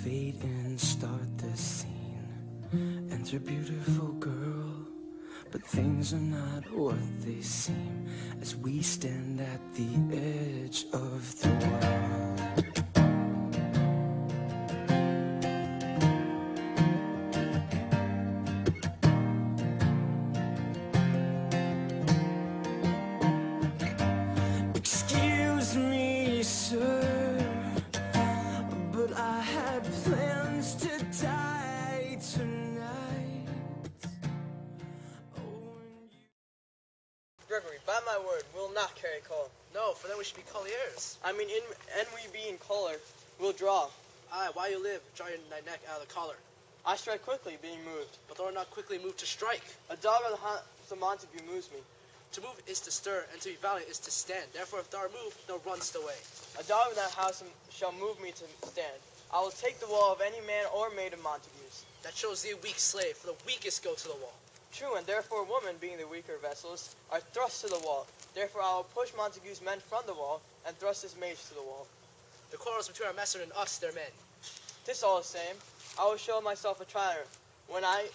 fade in, start the scene. Enter beautiful girl, but things are not what they seem as we stand at the edge of the world. Excuse me, sir, but I had plans to die tonight. Gregory, by my word, we'll not carry color. No, for then we should be colliers. I mean, and we being color, we'll draw. Aye, while you live, draw your neck out of the collar. I strike quickly, being moved. But thou art not quickly moved to strike. A dog of the house of Montague moves me. To move is to stir, and to be valiant is to stand. Therefore, if thou art moved, thou runnest away. A dog of that house shall move me to stand. I will take the wall of any man or maid of Montague's. That shows thee a weak slave, for the weakest go to the wall. True, and therefore women, being the weaker vessels, are thrust to the wall. Therefore I will push Montague's men from the wall, and thrust his maids to the wall. The quarrels between our master and us, their men. 'Tis all the same. I will show myself a tyrant. When I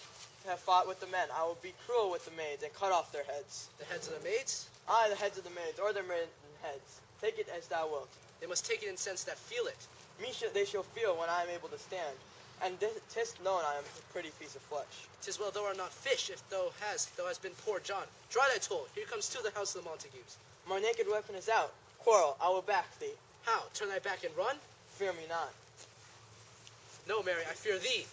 have fought with the men, I will be cruel with the maids, and cut off their heads. The heads of the maids? Aye, the heads of the maids, or their maiden heads. Take it as thou wilt. They must take it in sense that feel it. They shall feel when I am able to stand. And 'tis known I am a pretty piece of flesh. 'Tis well thou art not fish, if thou hast been poor John. Draw thy tool. Here comes to the house of the Montagues. My naked weapon is out. Quarrel, I will back thee. How? Turn thy back and run? Fear me not. No, Mary, I fear thee.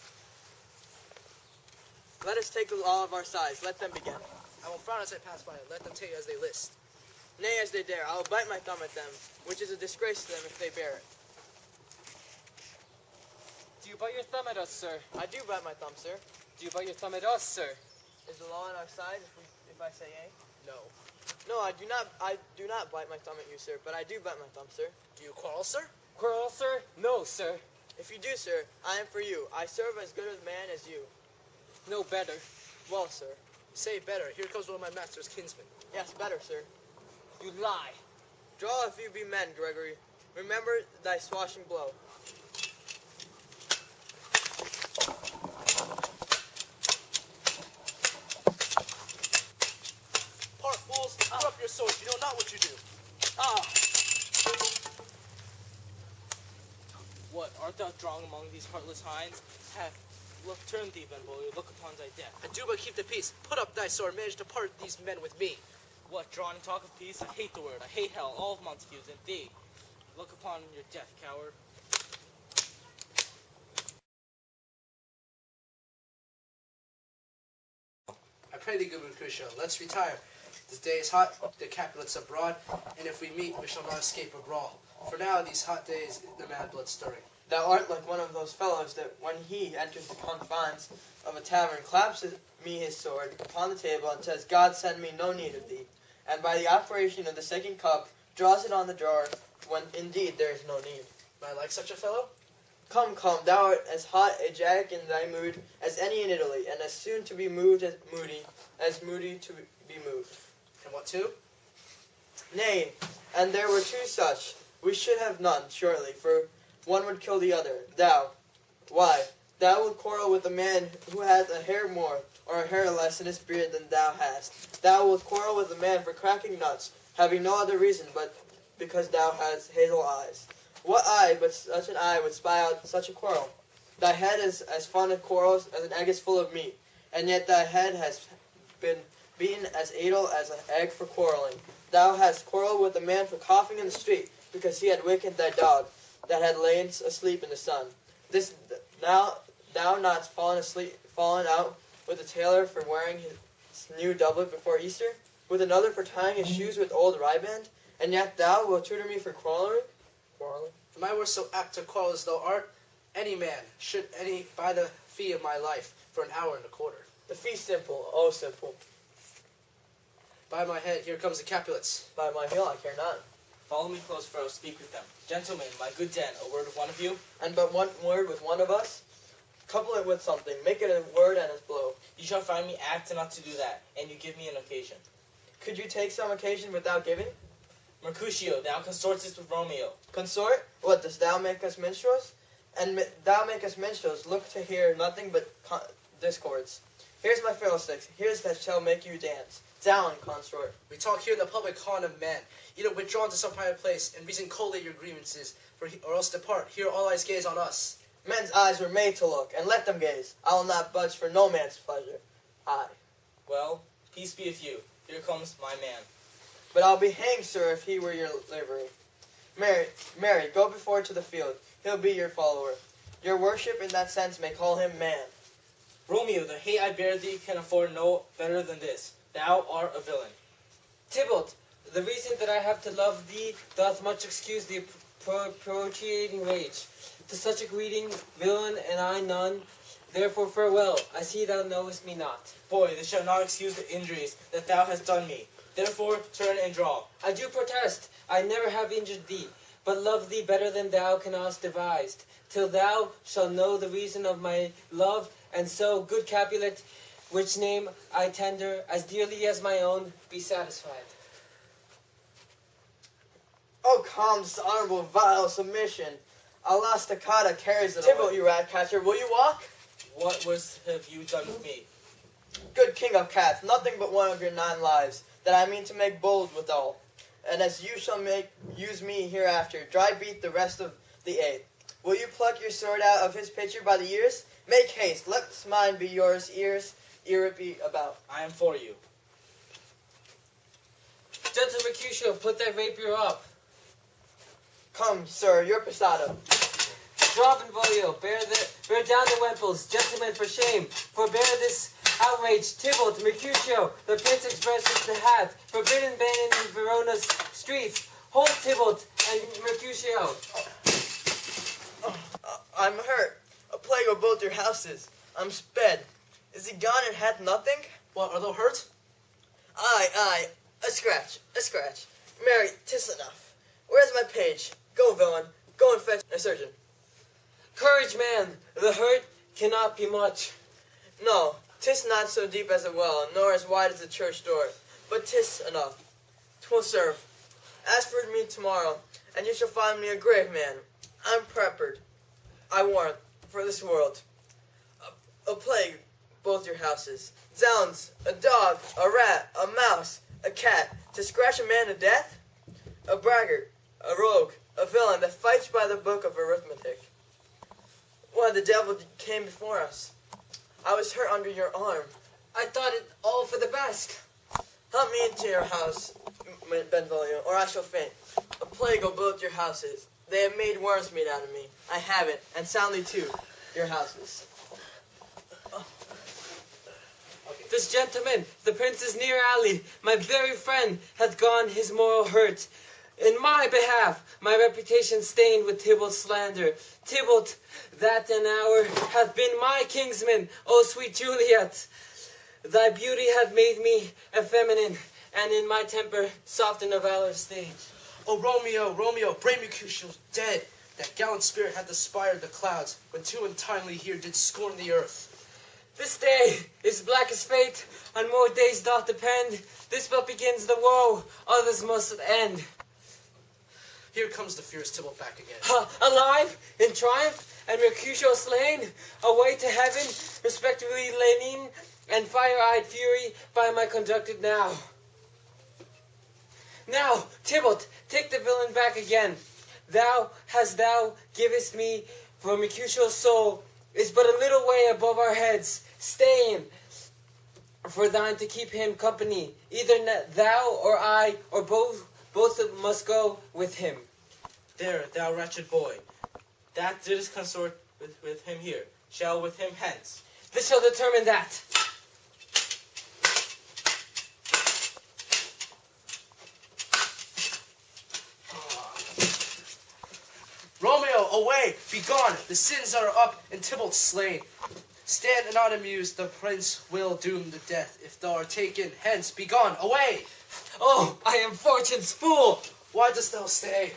Let us take the law of our sides. Let them begin. I will frown as I pass by, and let them take as they list. Nay, as they dare. I will bite my thumb at them, which is a disgrace to them if they bear it. Do you bite your thumb at us, sir? I do bite my thumb, sir. Do you bite your thumb at us, sir? Is the law on our side if I say yea? No. No, I do not bite my thumb at you, sir, but I do bite my thumb, sir. Do you quarrel, sir? Quarrel, sir? No, sir. If you do, sir, I am for you. I serve as good a man as you. No better. Well, sir. Say better. Here comes one of my master's kinsmen. Yes, better, sir. You lie. Draw if you be men, Gregory. Remember thy swashing blow. Part, fools! Put up your swords. You know not what you do. Ah! What, art thou drawn among these heartless hinds? Turn thee, Benvolio, look upon thy death. I do but keep the peace. Put up thy sword. Manage to part these men with me. What, draw and talk of peace? I hate the word. I hate hell, all of Montagues, and thee. Look upon your death, coward. I pray thee, good Mercutio, let's retire. The day is hot, the Capulets abroad, and if we meet, we shall not escape a brawl. For now, these hot days, the mad blood stirring. Thou art like one of those fellows that, when he enters the confines of a tavern, claps me his sword upon the table and says, God send me no need of thee. And by the operation of the second cup, draws it on the drawer, when indeed there is no need. Am I like such a fellow? Come, thou art as hot a jack in thy mood as any in Italy, and as soon to be moved as moody to be moved. And what two? Nay, and there were two such. We should have none, surely, for one would kill the other. Why, thou wilt quarrel with a man who hath a hair more or a hair less in his beard than thou hast. Thou wilt quarrel with a man for cracking nuts, having no other reason but because thou hast hazel eyes. What eye but such an eye would spy out such a quarrel? Thy head is as fond of quarrels as an egg is full of meat, and yet thy head has been beaten as idle as an egg for quarreling. Thou hast quarreled with a man for coughing in the street, because he had wakened thy dog, that had lain asleep in the sun. This now thou not fallen out with a tailor for wearing his new doublet before Easter, with another for tying his shoes with old riband, and yet thou wilt tutor me for quarreling? Am I were so apt to quarrel as thou art? Any man should buy the fee of my life for an hour and a quarter. The fee simple, oh simple. By my head, here comes the Capulets. By my heel, I care not. Follow me close, for I will speak with them. Gentlemen, my good Den, a word with one of you? And but one word with one of us? Couple it with something. Make it a word and a blow. You shall find me apt not to do that, and you give me an occasion. Could you take some occasion without giving? Mercutio, thou consortest with Romeo. Consort? What, dost thou make us minstrels? and thou makest minstrels look to hear nothing but discords. Here's my fiddlesticks, here's that shall make you dance. Down, consort. We talk here in the public haunt of men. Either withdraw to some private place and reason collate your grievances, or else depart. Here all eyes gaze on us. Men's eyes were made to look, and let them gaze. I will not budge for no man's pleasure. Aye. Well, peace be with you. Here comes my man. But I'll be hanged, sir, if he were your livery. Mary, go before to the field. He'll be your follower. Your worship in that sense may call him man. Romeo, the hate I bear thee can afford no better than this. Thou art a villain. Tybalt, the reason that I have to love thee doth much excuse the appropriating rage. To such a greeting, villain, and I none. Therefore farewell, I see thou knowest me not. Boy, this shall not excuse the injuries that thou hast done me. Therefore, turn and draw. I do protest, I never have injured thee, but love thee better than thou canst devise. Till thou shalt know the reason of my love, and so, good Capulet, which name I tender as dearly as my own, be satisfied. Oh, calm, dishonorable, vile submission. Allah Stacata carries it Tybalt, you rat catcher, will you walk? What have you done with me? Good king of cats, nothing but one of your 9 lives, that I mean to make bold withal. And as you shall use me hereafter, dry beat the rest of the 8th. Will you pluck your sword out of his pitcher by the ears? Make haste, let mine be yours, ears, ere it be about. I am for you. Gentle Mercutio, put that rapier up. Come, sir, your passado. Draw Benvolio, bear down the Wemples, gentlemen, for shame, forbear this outrage. Tybalt, Mercutio, the prince expresses the hath forbidden ban in Verona's streets. Hold Tybalt and Mercutio. I'm hurt. A plague of both your houses. I'm sped. Is he gone and hath nothing? What, are thou hurt? Aye, a scratch. Mary, 'tis enough. Where's my page? Go, villain, go and fetch a surgeon. Courage, man, the hurt cannot be much. No, 'tis not so deep as a well, nor as wide as the church door, but 'tis enough. 'Twill serve. Ask for me tomorrow, and you shall find me a grave man. I'm prepared, I warrant, for this world. A plague, both your houses. Zounds, a dog, a rat, a mouse, a cat, to scratch a man to death? A braggart, a rogue, a villain that fights by the book of arithmetic. Why, the devil came before us. I was hurt under your arm. I thought it all for the best. Help me into your house, Benvolio, or I shall faint. A plague will both your houses. They have made worms meat out of me. I have it, and soundly too, your houses. This gentleman, the prince's near ally, my very friend, hath gone his moral hurt. In my behalf, my reputation stained with Tybalt's slander. Tybalt, that an hour hath been my kinsman, O sweet Juliet. Thy beauty hath made me effeminate, and in my temper softened a valor's stage. Oh, Romeo, brave Mercutio's dead. That gallant spirit hath aspired the clouds, when too untimely here did scorn the earth. This day is black as fate, on more days doth depend. This but begins the woe, others must end. Here comes the fierce Tybalt back again. Alive, in triumph, and Mercutio slain, away to heaven, respectively leaning, and fire-eyed fury by my conducted now. Now, Tybalt, take the villain back again. Thou givest me, for Mercutio's soul is but a little way above our heads. Stay in, for thine to keep him company. Either thou or I, or both must go with him. There, thou wretched boy, that didst consort with him here, shall with him hence. This shall determine that. Romeo, away! Begone! The sins are up, and Tybalt slain. Stand and not amused, the prince will doom to death. If thou art taken, hence, begone, away! Oh, I am fortune's fool! Why dost thou stay?